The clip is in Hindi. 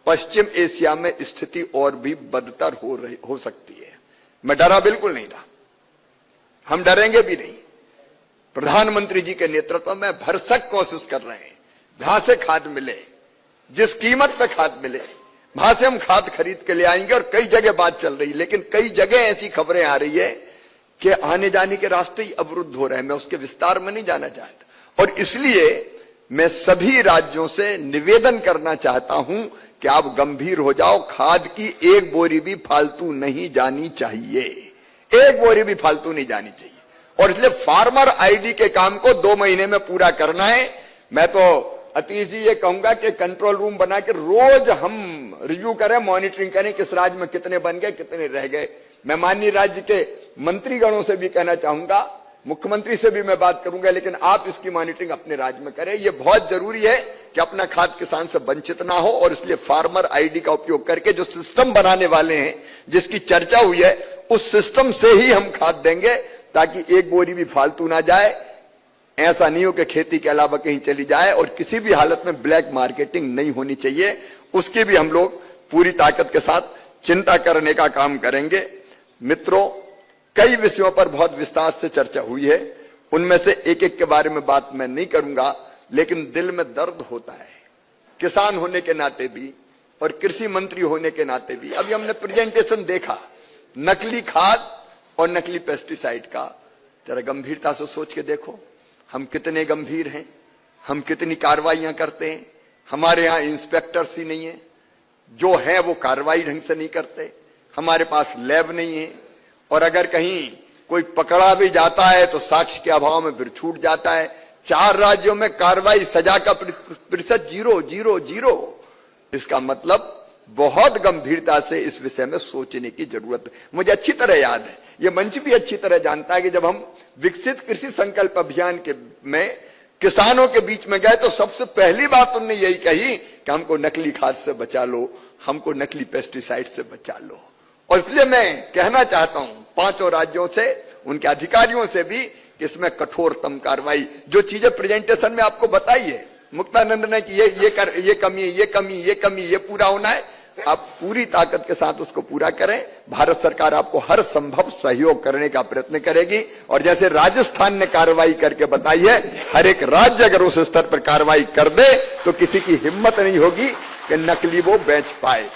पश्चिम एशिया में स्थिति और भी बदतर हो सकती है। मैं डरा बिल्कुल नहीं रहा, हम डरेंगे भी नहीं। प्रधानमंत्री जी के नेतृत्व में भरसक कोशिश कर रहे हैं, जहां से खाद मिले, जिस कीमत पे खाद मिले, वहां से हम खाद खरीद के ले आएंगे। और कई जगह बात चल रही है, लेकिन कई जगह ऐसी खबरें आ रही है कि आने जाने के रास्ते ही अवरुद्ध हो रहे हैं। मैं उसके विस्तार में नहीं जाना चाहता, और इसलिए मैं सभी राज्यों से निवेदन करना चाहता हूं कि आप गंभीर हो जाओ। खाद की एक बोरी भी फालतू नहीं जानी चाहिए, एक बोरी भी फालतू नहीं जानी चाहिए। और इसलिए फार्मर आईडी के काम को 2 महीने में पूरा करना है। मैं तो अतीश जी ये कहूंगा कि कंट्रोल रूम बना के रोज हम रिव्यू करें, मॉनिटरिंग करें, किस राज्य में कितने बन गए, कितने रह गए। मैं माननीय राज्य के मंत्रीगणों से भी कहना चाहूंगा, मुख्यमंत्री से भी मैं बात करूंगा, लेकिन आप इसकी मॉनिटरिंग अपने राज्य में करें। यह बहुत जरूरी है कि अपना खाद किसान से वंचित ना हो। और इसलिए फार्मर आईडी का उपयोग करके जो सिस्टम बनाने वाले हैं, जिसकी चर्चा हुई है, उस सिस्टम से ही हम खाद देंगे, ताकि एक बोरी भी फालतू ना जाए। ऐसा नहीं हो कि खेती के अलावा कहीं चली जाए, और किसी भी हालत में ब्लैक मार्केटिंग नहीं होनी चाहिए। उसकी भी हम लोग पूरी ताकत के साथ चिंता करने का काम करेंगे। मित्रों, कई विषयों पर बहुत विस्तार से चर्चा हुई है, उनमें से एक एक के बारे में बात मैं नहीं करूंगा, लेकिन दिल में दर्द होता है किसान होने के नाते भी और कृषि मंत्री होने के नाते भी। अभी हमने प्रेजेंटेशन देखा नकली खाद और नकली पेस्टिसाइड का, जरा गंभीरता से सोच के देखो, हम कितने गंभीर हैं, हम कितनी कार्रवाइयां करते हैं। हमारे यहां इंस्पेक्टर्स ही नहीं है, जो है वो कार्रवाई ढंग से नहीं करते। हमारे पास लैब नहीं है, और अगर कहीं कोई पकड़ा भी जाता है तो साक्ष्य के अभाव में फिर छूट जाता है। 4 राज्यों में कार्रवाई, सजा का प्रतिशत 0। इसका मतलब बहुत गंभीरता से इस विषय में सोचने की जरूरत है। मुझे अच्छी तरह याद है, ये मंच भी अच्छी तरह जानता है कि जब हम विकसित कृषि संकल्प अभियान के में किसानों के बीच में गए, तो सबसे पहली बात उन्होंने यही कही कि हमको नकली खाद से बचा लो, हमको नकली पेस्टिसाइड से बचा लो। और इसलिए मैं कहना चाहता हूं 5 राज्यों से, उनके अधिकारियों से भी, कि इसमें कठोरतम कार्रवाई, जो चीजें प्रेजेंटेशन में आपको बताई है मुक्तानंद ने कि ये कमी, ये पूरा होना है, आप पूरी ताकत के साथ उसको पूरा करें। भारत सरकार आपको हर संभव सहयोग करने का प्रयत्न करेगी। और जैसे राजस्थान ने कार्रवाई करके बताई है, हर एक राज्य अगर उस स्तर पर कार्रवाई कर दे तो किसी की हिम्मत नहीं होगी कि नकली वो बेच पाए।